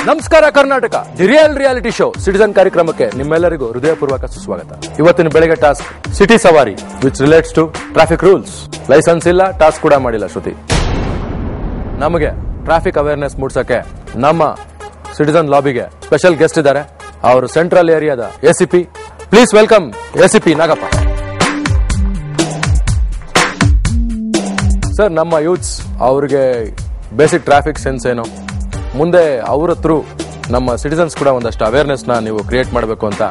ನಮಸ್ಕಾರ Karnataka, the reality show citizen ಕಾರ್ಯಕ್ರಮಕ್ಕೆ ನಿಮ್ಮೆಲ್ಲರಿಗೂ ಹೃದಯಪೂರ್ವಕ ಸುಸ್ವಾಗತ. ಇವತ್ತಿನ ಬೆಳಗ್ಗೆ ಟಾಸ್ಕ್ ಸಿಟಿ ಸವಾರಿ which relates to traffic rules. License ಇಲ್ಲ, ಟಾಸ್ಕ್ ಕೂಡ ಮಾಡಿಲ್ಲ ಶ್ರುತಿ. ನಮಗೆ ಟ್ರಾಫಿಕ್ ಅವೇರ್ನೆಸ್ ಮೂಡಿಸಕ್ಕೆ ನಮ್ಮ ಸಿಟಿಜನ್ ಲಾಬಿಗೆ ಸ್ಪೆಷಲ್ ಗೆಸ್ಟ್ ಇದ್ದಾರೆ. ಅವರು ಸೆಂಟ್ರಲ್ ಏರಿಯಾದ ACP. Please welcome ACP Nagappa sir. ನಮ್ಮ ಯೂತ್ಸ್ ಅವ್ರಿಗೆ ಬೇಸಿಕ್ ಟ್ರಾಫಿಕ್ ಸೆನ್ಸ್ ಏನು, ಮುಂದೆ ಅವರ ಥ್ರೂ ನಮ್ಮ ಸಿಟಿಸನ್ಸ್ ಕೂಡ ಒಂದಷ್ಟು ಅವೇರ್ನೆಸ್ನ ನೀವು ಕ್ರಿಯೇಟ್ ಮಾಡಬೇಕು ಅಂತ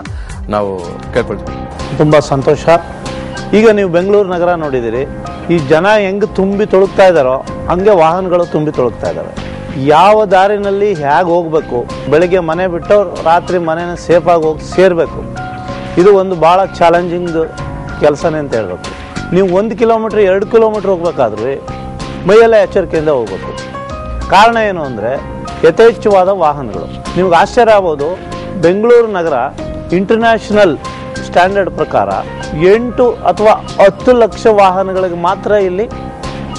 ನಾವು ಕೇಳ್ಕೊಳ್ತೀವಿ. ತುಂಬ ಸಂತೋಷ. ಈಗ ನೀವು ಬೆಂಗಳೂರು ನಗರ ನೋಡಿದಿರಿ, ಈ ಜನ ಹೆಂಗೆ ತುಂಬಿ ತೊಳಗ್ತಾ ಇದ್ದಾರೋ ಹಂಗೆ ವಾಹನಗಳು ತುಂಬಿ ತೊಳಗ್ತಾ ಇದ್ದಾವೆ. ಯಾವ ದಾರಿನಲ್ಲಿ ಹೇಗೆ ಹೋಗಬೇಕು, ಬೆಳಿಗ್ಗೆ ಮನೆ ಬಿಟ್ಟು ರಾತ್ರಿ ಮನೆನ ಸೇಫಾಗಿ ಹೋಗಿ ಸೇರಬೇಕು, ಇದು ಒಂದು ಭಾಳ ಚಾಲೆಂಜಿಂಗ್ ಕೆಲಸನೇ ಅಂತ ಹೇಳ್ಬೇಕು. ನೀವು 1 ಕಿಲೋಮೀಟ್ರ್ 2 ಕಿಲೋಮೀಟ್ರ್ ಹೋಗ್ಬೇಕಾದ್ರೆ ಮೈಯೆಲ್ಲ ಎಚ್ಚರಿಕೆಯಿಂದ ಹೋಗ್ಬೇಕು. ಕಾರಣ ಏನು ಅಂದರೆ ಯಥೇಚ್ಛವಾದ ವಾಹನಗಳು. ನಿಮ್ಗೆ ಆಶ್ಚರ್ಯ ಆಗ್ಬೋದು, ಬೆಂಗಳೂರು ನಗರ ಇಂಟರ್ನ್ಯಾಷನಲ್ ಸ್ಟ್ಯಾಂಡರ್ಡ್ ಪ್ರಕಾರ 8 ಅಥವಾ 10 ಲಕ್ಷ ವಾಹನಗಳಿಗೆ ಮಾತ್ರ ಇಲ್ಲಿ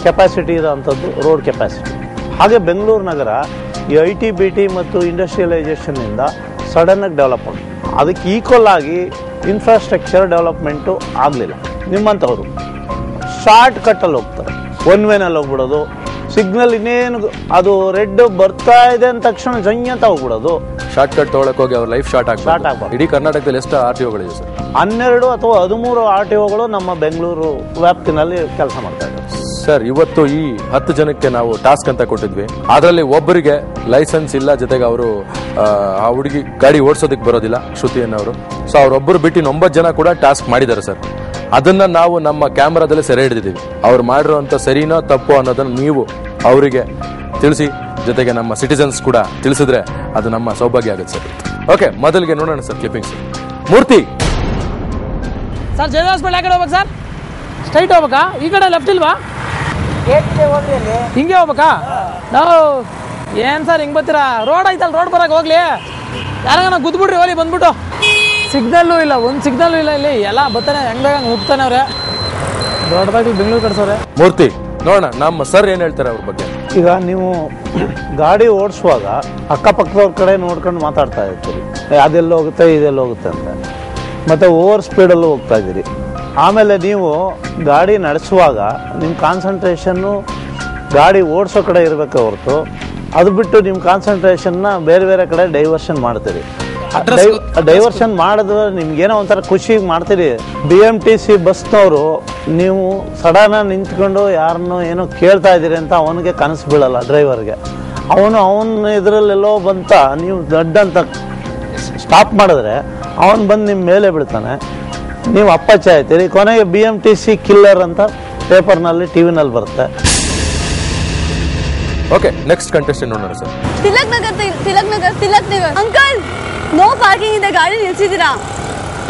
ಕೆಪಾಸಿಟಿ ಇರೋವಂಥದ್ದು, ರೋಡ್ ಕೆಪಾಸಿಟಿ. ಹಾಗೆ ಬೆಂಗಳೂರು ನಗರ ಈ IT-BT ಮತ್ತು ಇಂಡಸ್ಟ್ರಿಯಲೈಸೇಷನ್ನಿಂದ ಸಡನ್ನಾಗಿ ಡೆವಲಪ್ ಆಗಿದೆ. ಅದಕ್ಕೆ ಈಕ್ವಲ್ ಆಗಿ ಇನ್ಫ್ರಾಸ್ಟ್ರಕ್ಚರ್ ಡೆವಲಪ್ಮೆಂಟು ಆಗಲಿಲ್ಲ. ನಿಮ್ಮಂಥವ್ರು ಶಾರ್ಟ್ ಕಟ್ಟಲ್ಲಿ ಹೋಗ್ತಾರೆ, 1 ವೇನಲ್ಲಿ ಹೋಗ್ಬಿಡೋದು, ಸಿಗ್ನಲ್ ಇನ್ನೇನು ಅದು ರೆಡ್ ಬರ್ತಾ ಇದೆ ಅಂದ ತಕ್ಷಣ ಜಂಗ್ ಅಂತ ಹೋಗ್ಬಿಡೋದು, ಶಾರ್ಟ್ ಕಟ್ ತೊಗೊಳಕ್ ಹೋಗಿ ಅವ್ರ ಲೈಫ್ ಶಾರ್ಟ್ ಆಗ್ಬಾರ್ದು. ಇಡೀ ಕರ್ನಾಟಕದಲ್ಲಿ ಎಷ್ಟು RTOಗಳಿದೆ ಸರ್? 12 ಅಥವಾ 13 RTOಗಳು ನಮ್ಮ ಬೆಂಗಳೂರು ವ್ಯಾಪ್ತಿನಲ್ಲಿ ಕೆಲಸ ಮಾಡ್ತಾ ಇದ್ದಾರೆ ಸರ್. ಇವತ್ತು ಈ 10 ಜನಕ್ಕೆ ನಾವು ಟಾಸ್ಕ್ ಅಂತ ಕೊಟ್ಟಿದ್ವಿ. ಅದರಲ್ಲಿ ಒಬ್ಬರಿಗೆ ಲೈಸೆನ್ಸ್ ಇಲ್ಲ, ಜೊತೆಗೆ ಅವರು ಆ ಹುಡುಗಿ ಗಾಡಿ ಓಡಿಸೋದಕ್ಕೆ ಬರೋದಿಲ್ಲ, ಶ್ರುತಿ ಅನ್ನೋರು. ಸೊ ಅವರೊಬ್ಬರು ಬಿಟ್ಟು 9 ಜನ ಕೂಡ ಟಾಸ್ಕ್ ಮಾಡಿದ್ದಾರೆ ಸರ್. ಅದನ್ನ ನಾವು ನಮ್ಮ ಕ್ಯಾಮ್ರಾದಲ್ಲಿ ಸೆರೆ ಹಿಡಿದಿದ್ದೀವಿ. ಅವ್ರು ಮಾಡಿರೋಂಥ ಸರಿನೋ ತಪ್ಪೋ ಅನ್ನೋದನ್ನು ನೀವು ಅವರಿಗೆ ತಿಳಿಸಿ, ಜೊತೆಗೆ ನಮ್ಮ ಸಿಟಿಸನ್ಸ್ ಕೂಡ ತಿಳಿಸಿದ್ರೆ ಅದು ನಮ್ಮ ಸೌಭಾಗ್ಯ ಆಗುತ್ತೆ ಸರ್. ಓಕೆ, ಮೊದಲಿಗೆ ನೋಡೋಣ ಸರ್ ಕ್ಲಿಪ್ಪಿಂಗ್ಸ್. ಮೂರ್ತಿ ಸರ್, ಜಯ ಹಾಸ್ಪಿಟಲ್ ಯಾಕಡೆ ಹೋಗ್ಬೇಕು ಸರ್? ಸ್ಟ್ರೈಟ್ ಹೋಗ್ಬೇಕಾ? ಈ ಕಡೆ ಲೆಫ್ಟ್ ಇಲ್ವಾ? ಹಿಂಗೆ ಹೋಗ್ಬೇಕಾ? ನಾವು ಏನು ಸರ್ ಹಿಂಗೆ ಬರ್ತೀರಾ? ರೋಡ್ ಐತಲ್ಲ, ರೋಡ್ ಬರಕ್ಕೆ ಹೋಗ್ಲಿ. ಯಾರಾಗ ಗುದ್ಬಿಡ್ರಿ ಹೋಲಿ ಬಂದ್ಬಿಟ್ಟು. ಸಿಗ್ನಲ್ಲು ಇಲ್ಲ, ಒಂದು ಸಿಗ್ನಲ್ಲು ಇಲ್ಲ ಇಲ್ಲಿ. ಎಲ್ಲ ಬರ್ತಾನೆ ಹೆಂಗೆ ನುಗ್ತಾನೆ ಅವ್ರೆ. ದೊಡ್ಡದಾಗಿ ಬೆಂಗಳೂರು ಕಟ್ಸೋರೆ. ಮೂರ್ತಿ ನೋಡೋಣ ನಮ್ಮ ಸರ್ ಏನು ಹೇಳ್ತಾರೆ ಅವ್ರ ಬಗ್ಗೆ. ಈಗ ನೀವು ಗಾಡಿ ಓಡಿಸುವಾಗ ಅಕ್ಕಪಕ್ಕದವ್ರ ಕಡೆ ನೋಡ್ಕೊಂಡು ಮಾತಾಡ್ತಾ ಇರ್ತೀರಿ, ಅದೆಲ್ಲ ಹೋಗುತ್ತೆ ಇದೆಲ್ಲ ಹೋಗುತ್ತೆ ಅಂತ. ಮತ್ತು ಓವರ್ ಸ್ಪೀಡಲ್ಲೂ ಹೋಗ್ತಾ ಇದ್ದೀರಿ. ಆಮೇಲೆ ನೀವು ಗಾಡಿ ನಡೆಸುವಾಗ ನಿಮ್ಮ ಕಾನ್ಸಂಟ್ರೇಷನ್ನು ಗಾಡಿ ಓಡಿಸೋ ಕಡೆ ಇರಬೇಕೆ ಹೊರತು, ಅದು ಬಿಟ್ಟು ನಿಮ್ಮ ಕಾನ್ಸಂಟ್ರೇಷನ್ನ ಬೇರೆ ಬೇರೆ ಕಡೆ ಡೈವರ್ಷನ್ ಮಾಡ್ತೀರಿ. ಡೈವರ್ಷನ್ ಮಾಡಿದ್ರೆ ನಿಮ್ಗೇನೋ ಒಂಥರ ಖುಷಿಗೆ ಮಾಡ್ತೀರಿ. BMTC ಬಸ್ನವರು ನೀವು ಸಡನ್ ನಿಂತ್ಕೊಂಡು ಯಾರನ್ನೋ ಏನೋ ಕೇಳ್ತಾ ಇದ್ದೀರಿ ಅಂತ ಅವನಿಗೆ ಕನಸು ಬೀಳಲ್ಲ ಡ್ರೈವರ್ಗೆ. ಅವನ ಇದರಲ್ಲೆಲ್ಲೋ ಬಂತ ನೀವು ದೊಡ್ಡ ಅಂತ ಸ್ಟಾಪ್ ಮಾಡಿದ್ರೆ ಅವನು ಬಂದು ನಿಮ್ಮ ಮೇಲೆ ಬೀಳ್ತಾನೆ, ನೀವು ಅಪ್ಪಚ್ಚ ಆಯ್ತೀರಿ. ಕೊನೆಗೆ BMTC ಕಿಲ್ಲರ್ ಅಂತ ಪೇಪರ್ನಲ್ಲಿ TV-ನಲ್ಲಿ ಬರುತ್ತೆ. ಓಕೆ, ನೆಕ್ಸ್ಟ್ ಕಂಟೆಸ್ಟೆಂಟ್ ನೋಡೋಣ sir. Tilak Nagar uncle, no parking ಇದೆ, ಗಾಡಿ ನಿಲ್ಸಿದ್ದೀರಾ?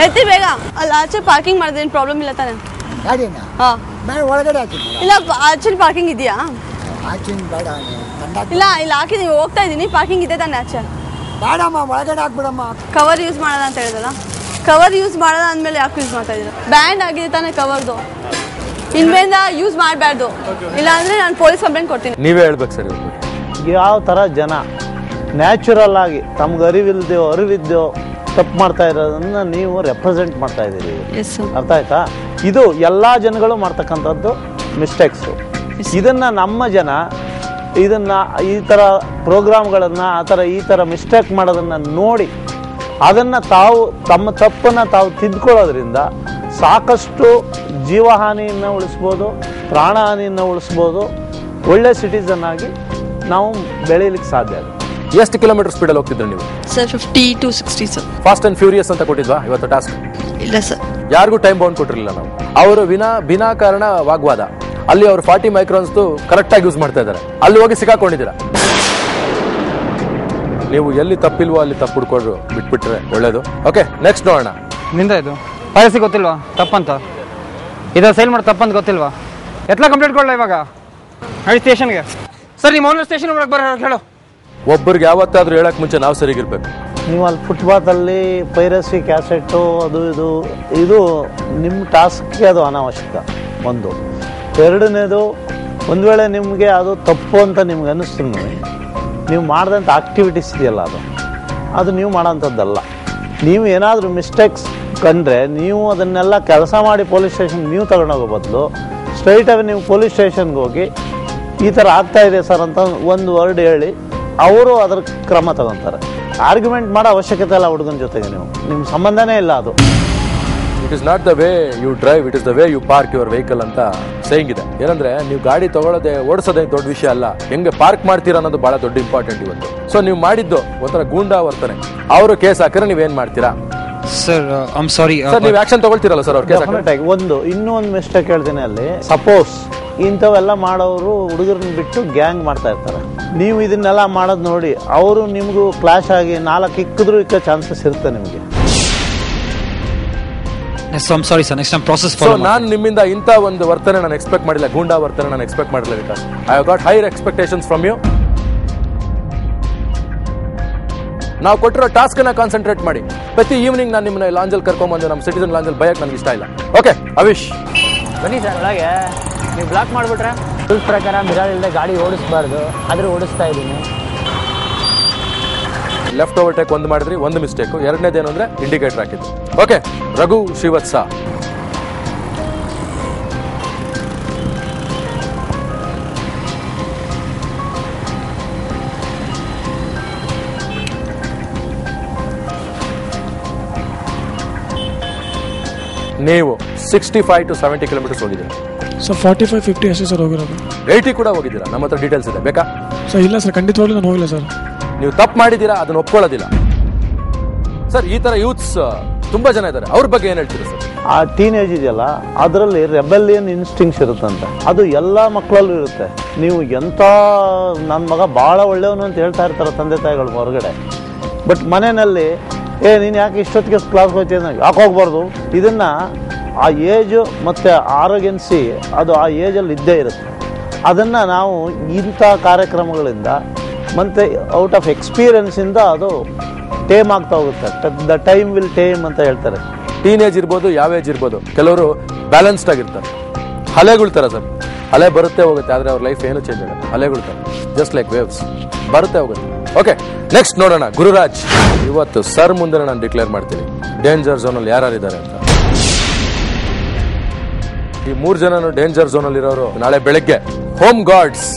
ಎತ್ತಿ ಬೇಗ. ಅಲ್ಲಿ ಆಚೆ ಪಾರ್ಕಿಂಗ್ ಮಾಡಿದ್ರೆ ಏನು ಪ್ರಾಬ್ಲಮ್ ಇಲ್ಲ ತಾನೆ? ಗಾಡಿನ ಒಳಗಡೆ ಹಾಕಿ. ಇಲ್ಲ, ಆಚೆ ಪಾರ್ಕಿಂಗ್ ಇದೆಯಾ? ಇಲ್ಲ, ಇಲ್ಲಿ ಹಾಕಿ ನೀವು ಹೋಗ್ತಾ ಇದ್ದೀನಿ, ಪಾರ್ಕಿಂಗ್ ಇದೆ ತಾನೆ ಆಚೆ? ಬೇಡಮ್ಮ, ಒಳಗಡೆ ಹಾಕ್ಬಿಡಮ್ಮ. ಕವರ್ ಯೂಸ್ ಮಾಡೋದ ಅಂತ ಹೇಳಿದಲ್ಲ, ಕವರ್ ಯೂಸ್ ಮಾಡೋದ ಅಂದಮೇಲೆ ಯಾಕೆ ಯೂಸ್ ಮಾಡ್ತಾ ಇದ್ದೀರಾ? ಬ್ಯಾಂಡ್ ಆಗಿದೆ ತಾನೆ ಕವರ್ದು, ಇನ್ಮೇಲಿಂದ ಯೂಸ್ ಮಾಡಬಾರ್ದು. ಇಲ್ಲ ಅಂದ್ರೆ ನಾನು ಪೊಲೀಸ್ ಕಂಪ್ಲೇಂಟ್ ಕೊಡ್ತೀನಿ. ನೀವೇ ಹೇಳ್ಬೇಕು ಸರ್. ಯಾವ ಥರ ಜನ ನ್ಯಾಚುರಲ್ ಆಗಿ ತಮ್ಗೆ ಅರಿವಿದ್ದೋ ತಪ್ಪು ಮಾಡ್ತಾ ಇರೋದನ್ನ ನೀವು ರೆಪ್ರೆಸೆಂಟ್ ಮಾಡ್ತಾ ಇದ್ದೀರಿ. ಅರ್ಥ ಆಯ್ತಾ? ಇದು ಎಲ್ಲ ಜನಗಳು ಮಾಡ್ತಕ್ಕಂಥದ್ದು ಮಿಸ್ಟೇಕ್ಸು. ಇದನ್ನ ನಮ್ಮ ಜನ ಇದನ್ನ ಈ ಥರ ಪ್ರೋಗ್ರಾಮ್ಗಳನ್ನು ಈ ಥರ ಮಿಸ್ಟೇಕ್ ಮಾಡೋದನ್ನ ನೋಡಿ ಅದನ್ನು ತಮ್ಮ ತಪ್ಪನ್ನು ತಾವು ತಿದ್ಕೊಳ್ಳೋದ್ರಿಂದ ಸಾಕಷ್ಟು ಜೀವಹಾನಿಯನ್ನು ಉಳಿಸ್ಬೋದು, ಪ್ರಾಣಹಾನಿಯನ್ನು ಉಳಿಸ್ಬೋದು. ಒಳ್ಳೆ ಸಿಟಿಸನ್ ಆಗಿ ನಾವು ಬೆಳೀಲಿಕ್ಕೆ ಸಾಧ್ಯ ಆಗುತ್ತೆ. ಎಷ್ಟು ಕಿಲೋಮೀಟರ್ ಸ್ಪೀಡಲ್ಲಿ ಹೋಗ್ತಿದ್ರು ನೀವು? Sir 50 to 60 sir. Fast and furious ಅಂತ ಕೊಟ್ಟಿದ್ವಾ ಇವತ್ತು ಟಾಸ್ಕ್? ಇಲ್ಲ ಸರ್, ಯಾರಿಗೂ ಟೈಮ್ ಬೌಂಡ್ ಕೊಟ್ಟಿರಲಿಲ್ಲ ನಾವು. ಅವರು ವಿನಾಕಾರಣ ವಾಗ್ವಾದ. ಅಲ್ಲಿ ಅವರು 40 ಮೈಕ್ರೋನ್ಸ್ ಕರೆಕ್ಟಾಗಿ ಯೂಸ್ ಮಾಡ್ತಾ ಇದ್ದಾರೆ, ಅಲ್ಲಿ ಹೋಗಿ ಸಿಕ್ಕಾಕೊಂಡಿದ್ದೀರಾ. ನೀವು ಎಲ್ಲಿ ತಪ್ಪಿಲ್ವೋ ಅಲ್ಲಿ ತಪ್ಪು ಹುಡ್ಕೊಂಡು ಬಿಟ್ಬಿಟ್ರೆ ಒಳ್ಳೇದು. ಓಕೆ, ನೆಕ್ಸ್ಟ್ ನೋಡೋಣ. ನಿಂದ ಇದು ಪಾಲಿಸಿ ಗೊತ್ತಿಲ್ವಾ ತಪ್ಪಂತ? ಇದು ಸೇಲ್ ಮಾಡಿ ತಪ್ಪಂತ ಗೊತ್ತಿಲ್ವಾ? ಎತ್ಲ ಕಂಪ್ಲೇಂಟ್ ಕೊಡಲ್ಲ ಇವಾಗ ಹೇಳಿ ಸ್ಟೇಷನ್ಗೆ. ಸರ್ ನಿಮ್ಮ ಓನರ್ ಸ್ಟೇಷನ್ ಒಳಗೆ ಬರೋ ಹೇಳು. ಒಬ್ಬರಿಗೆ ಯಾವತ್ತಾದ್ರೂ ಹೇಳಕ್ ಮುಂಚೆ ನಾವು ಸರಿಗಿರ್ಬೇಕು. ನೀವು ಅಲ್ಲಿ ಫುಟ್ಪಾತಲ್ಲಿ ಪೈರಸಿ ಕ್ಯಾಸೆಟ್ಟು ಇದು ನಿಮ್ಮ ಟಾಸ್ಕ್ಗೆ ಅದು ಅನಾವಶ್ಯಕ. ಒಂದು. ಎರಡನೇದು, ಒಂದು ವೇಳೆ ನಿಮಗೆ ಅದು ತಪ್ಪು ಅಂತ ನಿಮ್ಗೆ ಅನ್ನಿಸ್ತು, ನೀವು ಮಾಡಿದಂಥ ಆಕ್ಟಿವಿಟೀಸ್ ಇದೆಯಲ್ಲ ಅದು ನೀವು ಮಾಡೋಂಥದ್ದಲ್ಲ. ನೀವು ಏನಾದರೂ ಮಿಸ್ಟೇಕ್ಸ್ ಕಂಡ್ರೆ ನೀವು ಅದನ್ನೆಲ್ಲ ಕೆಲಸ ಮಾಡಿ ಪೊಲೀಸ್ ಸ್ಟೇಷನ್ಗೆ ನೀವು ತಗೊಂಡೋಗೋ ಬದಲು ಸ್ಟ್ರೈಟಾಗಿ ನೀವು ಪೊಲೀಸ್ ಸ್ಟೇಷನ್ಗೆ ಹೋಗಿ ಈ ಥರ ಆಗ್ತಾ ಇದೆ ಸರ್ ಅಂತ ಒಂದು ವರ್ಡ್ ಹೇಳಿ ಅವರು ಅದ್ರ ಕ್ರಮ ತಗೊತಾರೆ. ಆರ್ಗ್ಯುಮೆಂಟ್ ಮಾಡೋ ಅವಶ್ಯಕತೆ ಇಲ್ಲ ಹುಡುಗನ ಜೊತೆಗೆ, ನಿಮ್ಮ ಸಂಬಂಧನೇ ಇಲ್ಲ ಅದು. It is not the way you drive, it is the way you park your vehicle ಅಂತ ಸೇಯಿಂಗ್ ಇದೆ. ಏನಂದ್ರೆ ನೀವು ಗಾಡಿ ತಗೊಳ್ಳೋದೇ ಓಡಿಸೋದೇ ದೊಡ್ಡ ವಿಷಯ ಅಲ್ಲ, ಹೆಂಗೆ ಪಾರ್ಕ್ ಮಾಡ್ತೀರಾ ಅನ್ನೋದು ಬಹಳ ದೊಡ್ಡ ಇಂಪಾರ್ಟೆಂಟ್ ಇವತ್ತು. ಸೊ ನೀವು ಮಾಡಿದ್ದು ಒಂಥರ ಗೂಂಡಾ ವರ್ತನೆ, ಅವರು ಕೇಸ್ ಹಾಕಿದ್ರೆ ನೀವೇನ್ ಮಾಡ್ತೀರಾ ಸರ್? ಐಮ್ ಸಾರಿ ಸರ್, ನೀವು ಆಕ್ಷನ್ ತಗೊಳ್ತೀರಲ್ಲ ಸರ್ ಅವ್ರ ಕೇಸ್ ಹಾಕಿ? ಇನ್ನೂ ಒಂದು ಮಿಸ್ಟೇಕ್ ಹೇಳ್ತೀನಿ ಅಲ್ಲಿ. ಸಪೋಸ್ ಇಂಥವೆಲ್ಲ ಮಾಡೋರು ಹುಡುಗರನ್ನ ಬಿಟ್ಟು ಗ್ಯಾಂಗ್ ಮಾಡ್ತಾ ಇರ್ತಾರೆ, ನೀವು ಇದನ್ನೆಲ್ಲ ಮಾಡೋದು ನೋಡಿ ಅವರು ನಿಮಗೂ ಕ್ಲಾಶ್ ಆಗಿ 4 ಇಕ್ಕಿದ್ರು ಇಕ್ಕ ಚಾನ್ಸಸ್ ಇರುತ್ತೆ ನಿಮಗೆ. Sorry sir, next time process follow. ನಾನು ನಿಮ್ಮಿಂದ ಇಂಥ ಒಂದು ವರ್ತನೆ ನಾನು ಎಕ್ಸ್ಪೆಕ್ಟ್ ಮಾಡಿಲ್ಲ, ಗೂಂಡಾ ವರ್ತನೆ ನಾನು ಎಕ್ಸ್ಪೆಕ್ಟ್ ಮಾಡಿಲ್ಲ. Because I have got higher expectations from you. ನಾವು ಕೊಟ್ಟಿರೋ ಟಾಸ್ಕ್ ನ ಕಾನ್ಸಂಟ್ರೇಟ್ ಮಾಡಿ. ಪ್ರತಿ ಈವ್ನಿಂಗ್ ನಾನು ನಿಮ್ಮನ್ನ ಲಾಂಜಲ್ಲಿ ಕರ್ಕೊಂಡ್ಬಂದು ನಮ್ಮ ಸಿಟಿಸನ್ ಲಾಂಜಲ್ಲಿ ಬಯಕ್ ನನಗೆ ಇಷ್ಟ ಇಲ್ಲ. ಓಕೆ ಅವಿಶ್, ಬನ್ನಿ ಸರ್ ಒಳಗೆ. ನೀವು ಬ್ಲಾಕ್ ಮಾಡಿಬಿಟ್ರೆ ರೂಲ್ಸ್ ಪ್ರಕಾರ ಮಿರರ್ ಇಲ್ಲದೆ ಗಾಡಿ ಓಡಿಸ್ಬಾರ್ದು, ಆದರೂ ಓಡಿಸ್ತಾ ಇದ್ದೀನಿ. ಲೆಫ್ಟ್ ಓವರ್ಟೇಕ್ ಒಂದು ಮಾಡಿದ್ರಿ, ಒಂದು ಮಿಸ್ಟೇಕ್. ಎರಡನೇದೇನು ಅಂದ್ರೆ ಇಂಡಿಕೇಟರ್ ಹಾಕಿದ್ದು. ಓಕೆ, ರಘು ಶ್ರೀವತ್ಸ. ನೀವು 65 to 70 ಕಿಲೋಮೀಟರ್ಸ್ ಹೋಗಿದ್ದೀರಾ ಸರ್? 45-50 ಅಷ್ಟೇ ಸರ್ ಹೋಗಿರೋದು. 80 ಕೂಡ ಹೋಗಿದ್ದೀರಾ? ನಮ್ಮ ಹತ್ರ ಡೀಟೇಲ್ಸ್ ಇದೆ, ಬೇಕಾ ಸರ್? ಇಲ್ಲ ಸರ್, ಖಂಡಿತವಾಗ್ಲೂ ನಾನು ಹೋಗಿಲ್ಲ ಸರ್. ನೀವು ತಪ್ಪು ಮಾಡಿದ್ದೀರಾ, ಅದನ್ನ ಒಪ್ಕೊಳ್ಳೋದಿಲ್ಲ ಸರ್. ಈ ತರ ಯೂತ್ಸ್ ತುಂಬಾ ಜನ ಇದ್ದಾರೆ, ಅವ್ರ ಬಗ್ಗೆ ಏನ್ ಹೇಳ್ತೀರಾ ಸರ್? ಆ ಟೀನೇಜ್ ಇದೆಯಲ್ಲ ಅದರಲ್ಲಿ ರೆಬೆಲಿಯನ್ ಇನ್ಸ್ಟಿಂಕ್ಟ್ಸ್ ಇರುತ್ತಂತೆ, ಅದು ಎಲ್ಲ ಮಕ್ಕಳಲ್ಲೂ ಇರುತ್ತೆ. ನೀವು ಎಂಥ ನನ್ನ ಮಗ ಭಾಳ ಒಳ್ಳೆಯವನು ಅಂತ ಹೇಳ್ತಾ ಇರ್ತಾರೆ ತಂದೆ ತಾಯಿಗಳು ಹೊರಗಡೆ, ಬಟ್ ಮನೆಯಲ್ಲಿ ನೀನು ಯಾಕೆ ಇಷ್ಟೊತ್ತಿಗೆ ಕ್ಲಾಸ್ ಹೋಗ್ತೀನಿ, ಯಾಕೆ ಹೋಗ್ಬಾರ್ದು. ಇದನ್ನು ಆ ಏಜು ಮತ್ತು ಆರೋಗ್ಯನ್ಸಿ ಅದು ಆ ಏಜಲ್ಲಿ ಇದ್ದೇ ಇರುತ್ತೆ. ಅದನ್ನು ನಾವು ಇಂಥ ಕಾರ್ಯಕ್ರಮಗಳಿಂದ ಮತ್ತು ಔಟ್ ಆಫ್ ಎಕ್ಸ್ಪೀರಿಯನ್ಸಿಂದ ಅದು ಟೇಮ್ ಆಗ್ತಾ ಹೋಗುತ್ತೆ. ದ ಟೈಮ್ ವಿಲ್ ಟೇಮ್ ಅಂತ ಹೇಳ್ತಾರೆ. ಟೀನೇಜ್ ಇರ್ಬೋದು, ಯಾವ ಏಜ್ ಇರ್ಬೋದು, ಕೆಲವರು ಬ್ಯಾಲೆನ್ಸ್ಡ್ ಆಗಿರ್ತಾರೆ. ಅಲೆಗಳು ಥರ ಸರ್, ಅಲೆ ಬರುತ್ತೆ ಹೋಗುತ್ತೆ, ಆದರೆ ಅವ್ರ ಲೈಫ್ ಏನು ಚೇಂಜ್ ಆಗುತ್ತೆ. ಅಲೆಗಳು ಥರ, ಜಸ್ಟ್ ಲೈಕ್ ವೇವ್ಸ್, ಬರುತ್ತೆ ಹೋಗುತ್ತೆ. ಓಕೆ, ನೆಕ್ಸ್ಟ್ ನೋಡೋಣ. ಗುರುರಾಜ್, ಇವತ್ತು ಸರ್ ಮುಂದೆ ನಾನು ಡಿಕ್ಲೇರ್ ಮಾಡ್ತೀನಿ ಡೇಂಜರ್ ಝೋನಲ್ಲಿ ಯಾರ್ಯಾರಿದ್ದಾರೆ ಅಂತ. ಈ 3 ಜನನು ಡೇಂಜರ್ ಝೋನಲ್ಲಿ ಇರೋರು ನಾಳೆ ಬೆಳಗ್ಗೆ ಹೋಮ್ ಗಾರ್ಡ್ಸ್